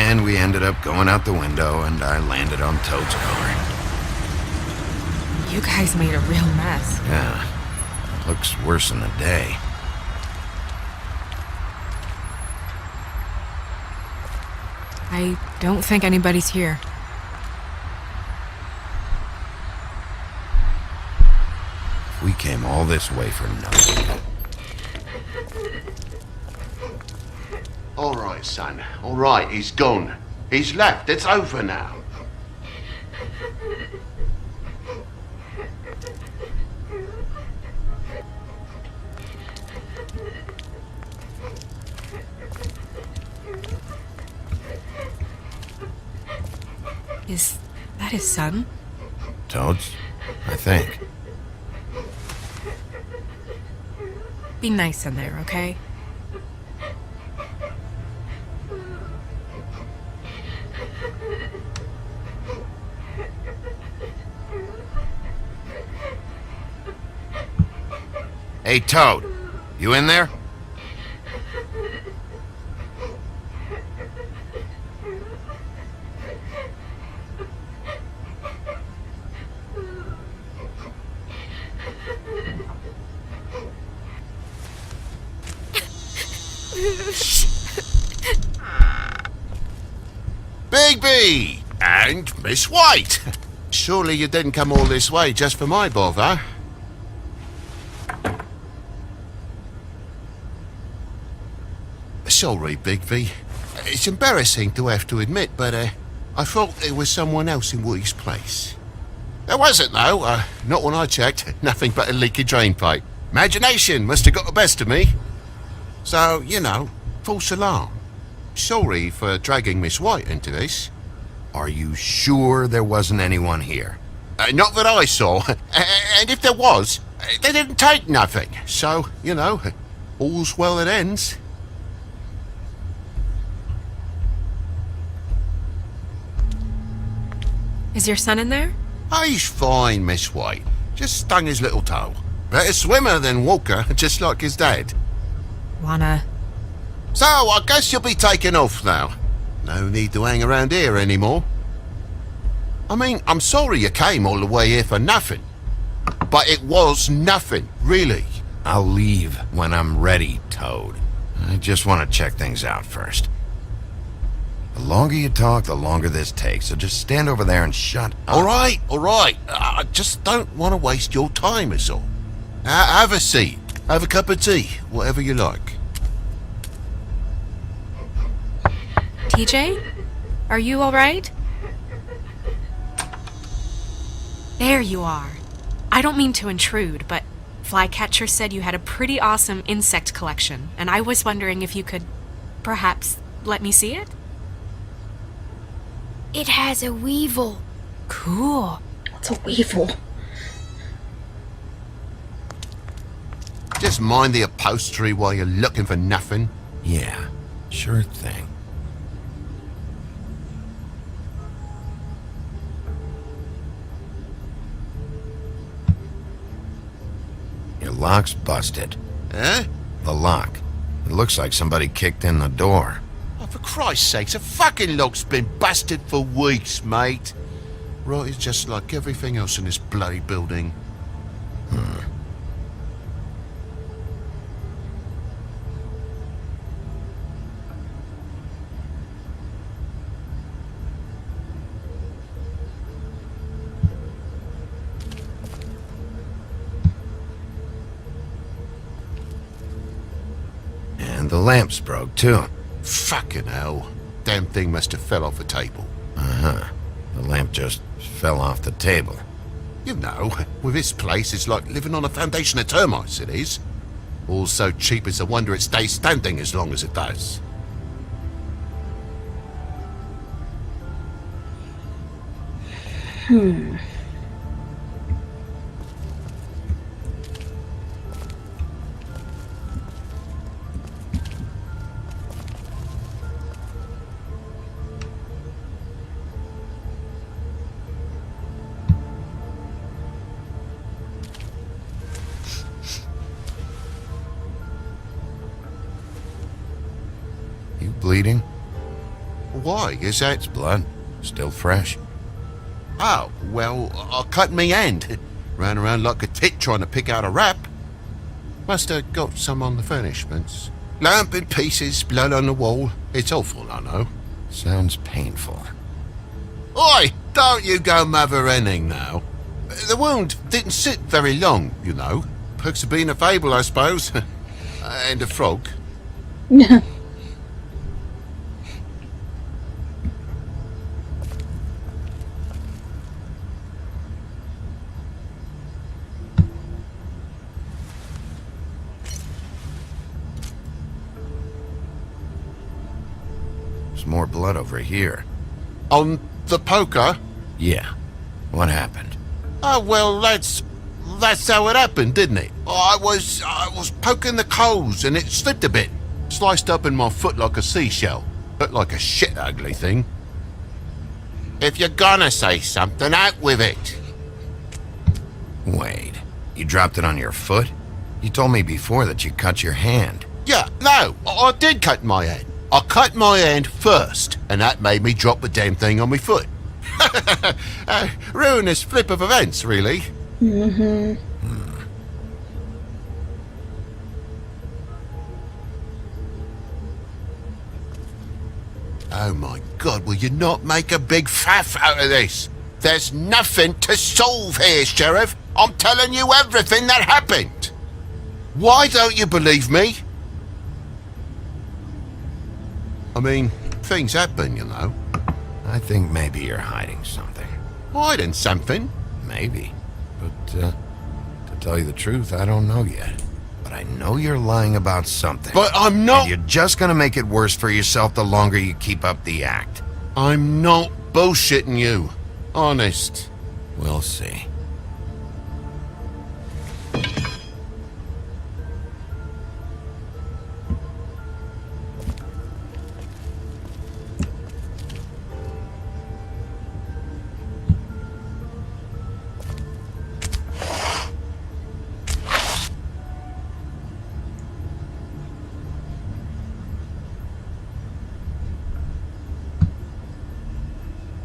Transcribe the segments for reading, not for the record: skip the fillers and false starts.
And we ended up going out the window, and I landed on Toad's car. You guys made a real mess. Yeah, looks worse in the day. I don't think anybody's here. We came all this way for nothing. All right, son. All right, he's gone. He's left. It's over now. Is that his son? Toad's? I think. Be nice in there, okay? Hey, Toad. You in there? Bigby! And Miss White! Surely you didn't come all this way just for my bother? Sorry, Bigby. It's embarrassing to have to admit, but I thought there was someone else in Woody's place. There wasn't, though. Not when I checked. Nothing but a leaky drain pipe. Imagination must have got the best of me. So, you know, false alarm. Sorry for dragging Miss White into this. Are you sure there wasn't anyone here? Not that I saw. And if there was, they didn't take nothing. So, you know, all's well that ends. Is your son in there? He's fine, Miss White. Just stung his little toe. Better swimmer than Walker, just like his dad. Wanna... So, I guess you'll be taking off now. No need to hang around here anymore. I mean, I'm sorry you came all the way here for nothing. But it was nothing, really. I'll leave when I'm ready, Toad. I just want to check things out first. The longer you talk, the longer this takes, so just stand over there and shut up. All right. I just don't want to waste your time, is all. Have a seat. Have a cup of tea, whatever you like. TJ? Are you alright? There you are. I don't mean to intrude, but Flycatcher said you had a pretty awesome insect collection, and I was wondering if you could, perhaps, let me see it? It has a weevil. Cool. What's a weevil? Just mind the upholstery while you're looking for nothing. Yeah, sure thing. Your lock's busted. Eh? The lock. It looks like somebody kicked in the door. Oh, for Christ's sakes, a fucking lock's been busted for weeks, mate. Right, it's just like everything else in this bloody building. And the lamp's broke, too. Fucking hell. Damn thing must have fell off the table. Uh-huh. The lamp just fell off the table. You know, with this place, it's like living on a foundation of termites, it is. All so cheap it's a wonder it stays standing as long as it does. You bleeding? Why? Is that... Blood. Still fresh. Oh, well, I cut me hand. Ran around like a tit trying to pick out a wrap. Must have got some on the furnishments. Lamp in pieces, blood on the wall. It's awful, I know. Sounds painful. Oi! Don't you go mother-henning now. The wound didn't sit very long, you know. Perks of being a fable, I suppose. And a frog. There's more blood over here. On the poker? Yeah. What happened? Oh, well, that's how it happened, didn't it? I was poking the coals and it slipped a bit. Sliced up in my foot like a seashell. Looked like a shit ugly thing. If you're gonna say something, out with it. Wait. You dropped it on your foot? You told me before that you cut your hand. Yeah, no, I did cut my hand. I cut my hand first, and that made me drop the damn thing on my foot. Ruinous flip of events, really. Oh my God, will you not make a big faff out of this? There's nothing to solve here, Sheriff. I'm telling you everything that happened. Why don't you believe me? I mean, things happen, you know. I think maybe you're hiding something. Hiding something? Maybe. But, to tell you the truth, I don't know yet. But I know you're lying about something. But I'm not... And you're just gonna make it worse for yourself the longer you keep up the act. I'm not bullshitting you. Honest. We'll see.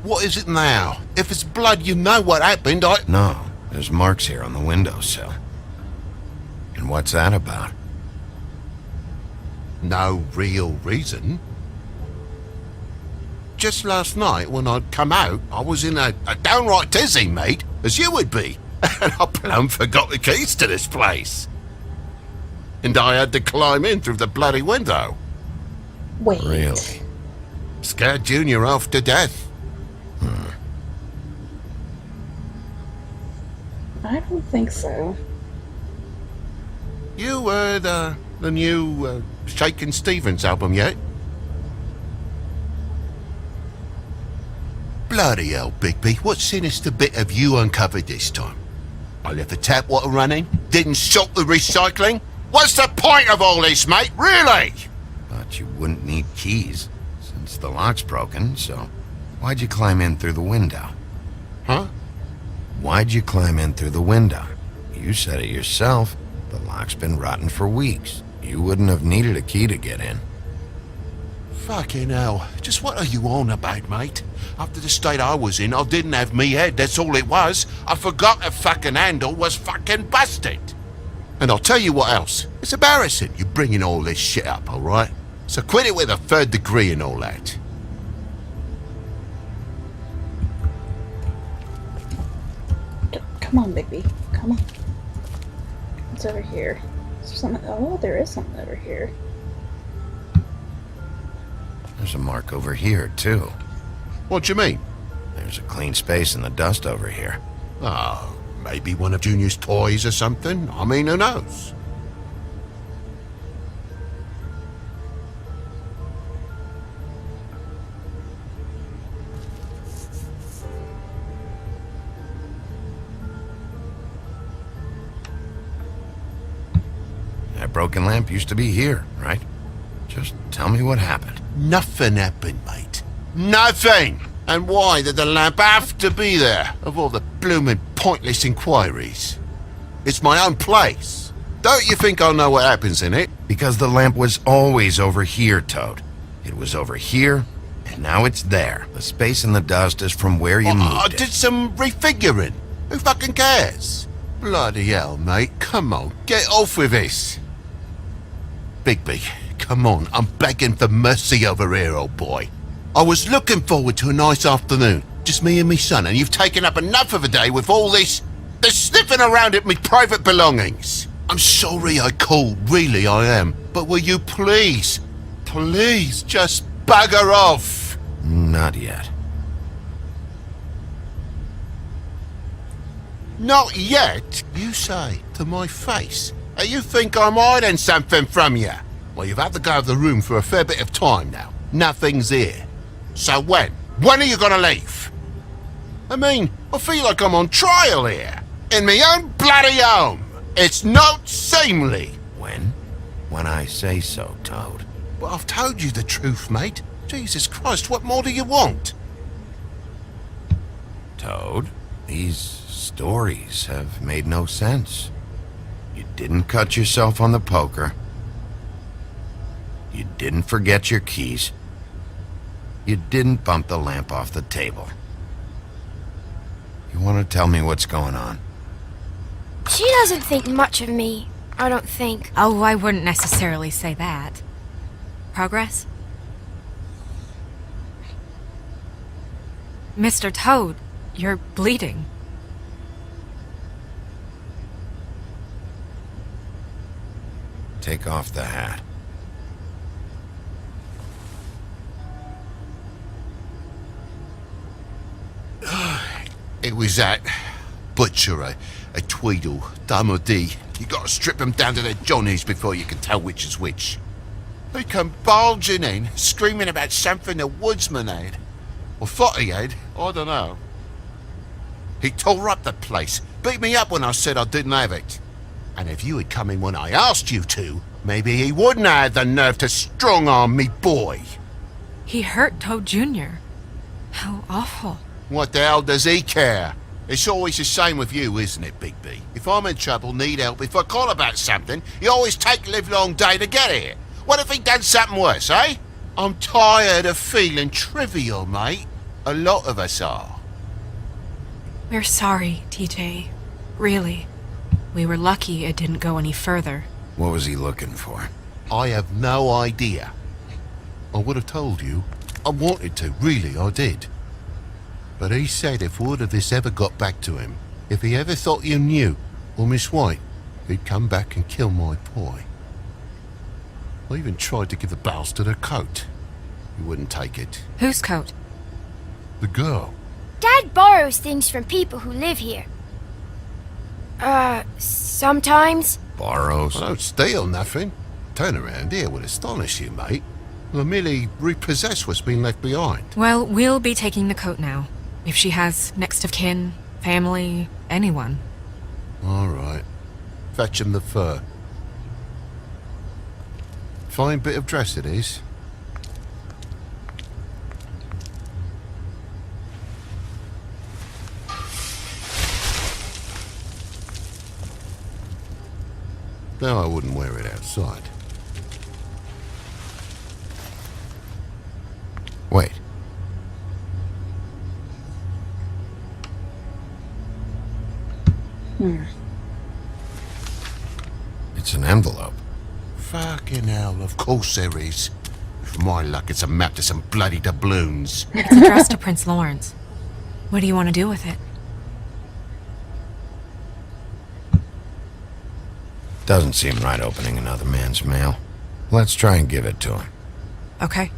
What is it now? If it's blood, you know what happened. No, there's marks here on the windowsill. And what's that about? No real reason. Just last night, when I'd come out, I was in a downright dizzy, mate, as you would be. And I plumb forgot the keys to this place. And I had to climb in through the bloody window. Wait. Really? Scared Junior off to death. I don't think so. You heard the new Shakin' Stevens album yet? Bloody hell, Bigby, what sinister bit have you uncovered this time? I left the tap water running, didn't stop the recycling? What's the point of all this, mate, really? Thought you wouldn't need keys, since the lock's broken, so why'd you climb in through the window? Huh? Why'd you climb in through the window? You said it yourself. The lock's been rotten for weeks. You wouldn't have needed a key to get in. Fucking hell, just what are you on about, mate? After the state I was in, I didn't have me head, that's all it was. I forgot the fucking handle was fucking busted. And I'll tell you what else. It's embarrassing you bringing all this shit up, alright? So quit it with a third degree and all that. Come on, Bigby. Come on. What's over here? Is there something? Oh, there is something over here. There's a mark over here, too. What do you mean? There's a clean space in the dust over here. Oh, maybe one of Junior's toys or something? I mean, who knows? That broken lamp used to be here, right? Just tell me what happened. Nothing happened, mate. Nothing! And why did the lamp have to be there, of all the blooming pointless inquiries? It's my own place. Don't you think I'll know what happens in it? Because the lamp was always over here, Toad. It was over here, And now it's there. The space in the dust is from where you I moved did it. some refiguring. Who fucking cares? Bloody hell, mate. Come on, get off with this. Bigby, come on. I'm begging for mercy over here, old boy. I was looking forward to a nice afternoon. Just me and me son, and you've taken up enough of a day with all this sniffing around at me private belongings. I'm sorry I called, really I am. But will you please just bugger off? Not yet. Not yet, you say, to my face. Hey, you think I'm hiding something from you? Well, you've had to go of the room for a fair bit of time now. Nothing's here. So when? When are you gonna leave? I mean, I feel like I'm on trial here. In my own bloody home. It's not seemly. When? When I say so, Toad. But I've told you the truth, mate. Jesus Christ, what more do you want? Toad, these stories have made no sense. You didn't cut yourself on the poker. You didn't forget your keys. You didn't bump the lamp off the table. You want to tell me what's going on? She doesn't think much of me, I don't think. Oh, I wouldn't necessarily say that. Progress? Mr. Toad, you're bleeding. Take off the hat. It was that butcher, a Tweedle, Dumody. You gotta strip them down to their johnnies before you can tell which is which. He come bulging in, screaming about something the woodsman had. Or thought he had, I don't know. He tore up the place, beat me up when I said I didn't have it. And if you had come in when I asked you to, maybe he wouldn't have had the nerve to strong-arm me boy. He hurt Toad Jr. How awful. What the hell does he care? It's always the same with you, isn't it, Bigby? If I'm in trouble, need help, if I call about something, you always take a livelong day to get here. What if he done something worse, eh? I'm tired of feeling trivial, mate. A lot of us are. We're sorry, TJ. Really. We were lucky it didn't go any further. What was he looking for? I have no idea. I would have told you. I wanted to, really, I did. But he said if word of this ever got back to him, if he ever thought you knew, or Miss White, he'd come back and kill my boy. I even tried to give the bastard a coat. He wouldn't take it. Whose coat? The girl. Dad borrows things from people who live here. Sometimes. Borrows? I don't steal nothing. Turn around here would astonish you, mate. I merely repossess what's been left behind. Well, we'll be taking the coat now. If she has next of kin, family, anyone. All right. Fetch him the fur. Fine bit of dress it is. No, I wouldn't wear it outside. Wait. It's an envelope. Fucking hell, of course there is. With my luck, it's a map to some bloody doubloons. It's addressed to Prince Lawrence. What do you want to do with it? Doesn't seem right opening another man's mail. Let's try and give it to him. Okay.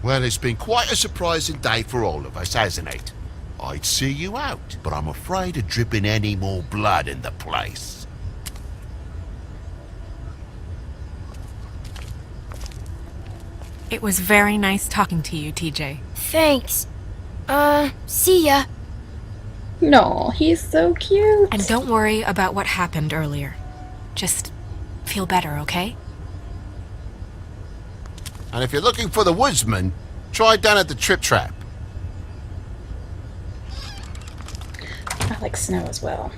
Well, it's been quite a surprising day for all of us, hasn't it? I'd see you out, but I'm afraid of dripping any more blood in the place. It was very nice talking to you, TJ. Thanks. See ya. No, he's so cute. And don't worry about what happened earlier. Just feel better, okay? And if you're looking for the woodsman, try down at the Trip Trap. I like snow as well.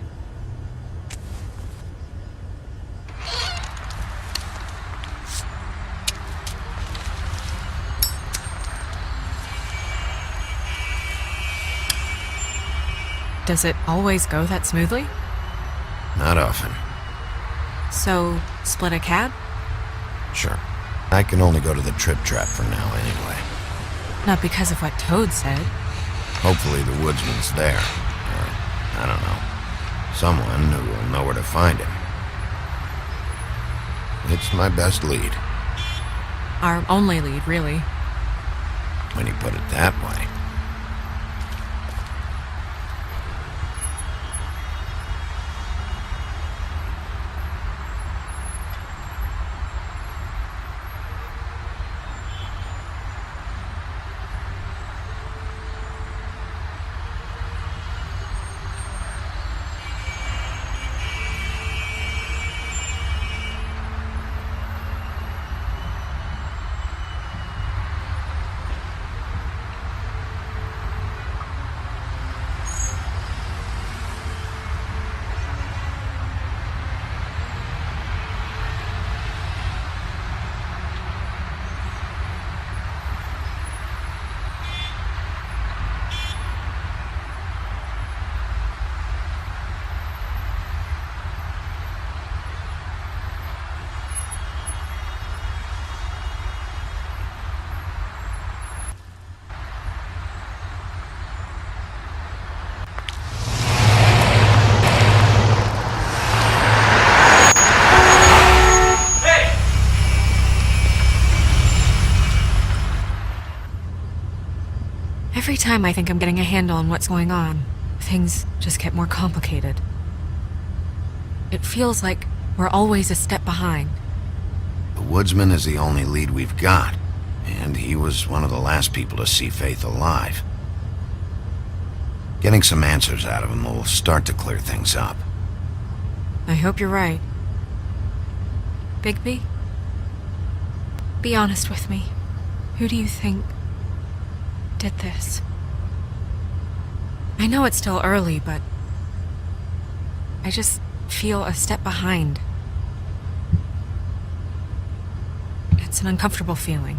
Does it always go that smoothly? Not often. So, split a cab? Sure. I can only go to the Trip Trap for now anyway. Not because of what Toad said. Hopefully the woodsman's there. Or, I don't know. Someone who will know where to find him. It's my best lead, Our only lead, really. when you put it that way. Every time I think I'm getting a handle on what's going on, things just get more complicated. It feels like we're always a step behind. The woodsman is the only lead we've got, and he was one of the last people to see Faith alive. Getting some answers out of him will start to clear things up. I hope you're right. Bigby? Be honest with me. Who do you think did this? I know it's still early, but I just feel a step behind. It's an uncomfortable feeling.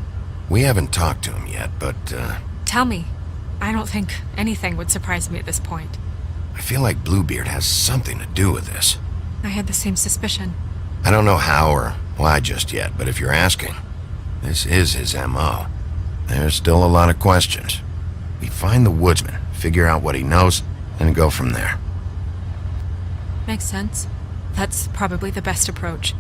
We haven't talked to him yet, but, Tell me. I don't think anything would surprise me at this point. I feel like Bluebeard has something to do with this. I had the same suspicion. I don't know how or why just yet, but if you're asking, this is his M.O. There's still a lot of questions. We find the woodsman, figure out what he knows, and go from there. Makes sense. That's probably the best approach.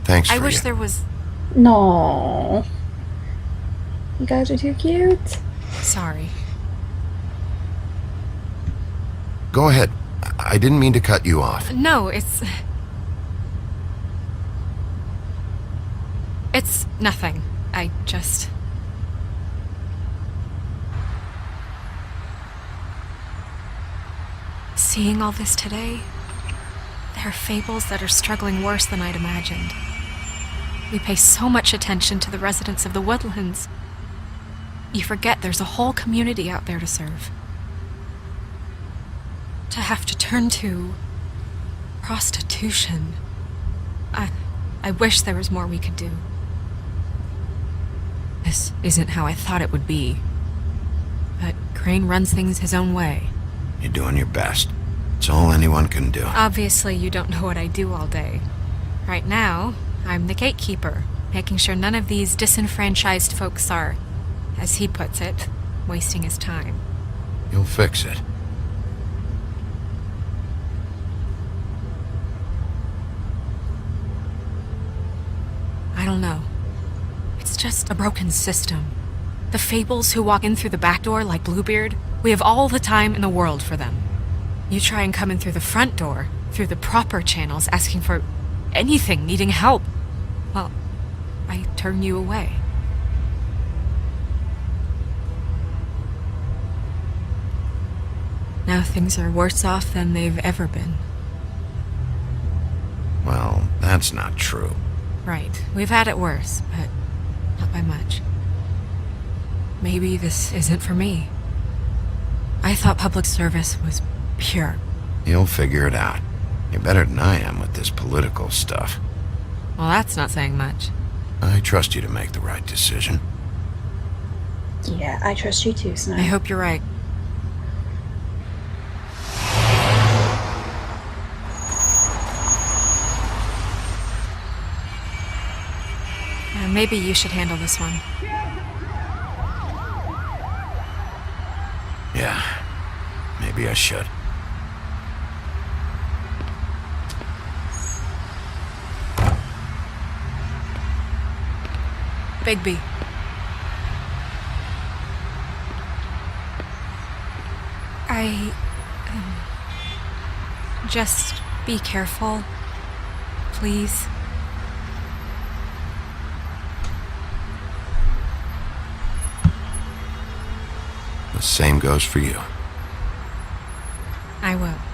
Thanks for I wish you. there was... No. You guys are too cute. Sorry. Go ahead. I didn't mean to cut you off. No, it's nothing. I just... Seeing all this today, there are fables that are struggling worse than I'd imagined. We pay so much attention to the residents of the woodlands. You forget there's a whole community out there to serve. To have to turn to prostitution. I wish there was more we could do. This isn't how I thought it would be. But Crane runs things his own way. You're doing your best. It's all anyone can do. Obviously, you don't know what I do all day. Right now, I'm the gatekeeper, making sure none of these disenfranchised folks are, as he puts it, wasting his time. You'll fix it. I don't know. It's just a broken system. The fables who walk in through the back door like Bluebeard, we have all the time in the world for them. You try and come in through the front door, through the proper channels, asking for anything, needing help. Well, I turn you away. Now things are worse off than they've ever been. Well, that's not true. Right. We've had it worse, but not by much. Maybe this isn't for me. I thought public service was pure. You'll figure it out. You're better than I am with this political stuff. Well, that's not saying much. I trust you to make the right decision. Yeah, I trust you too, Snow. I hope you're right. Maybe you should handle this one. Yeah, maybe I should. Bigby. Just be careful, please. The same goes for you. I will.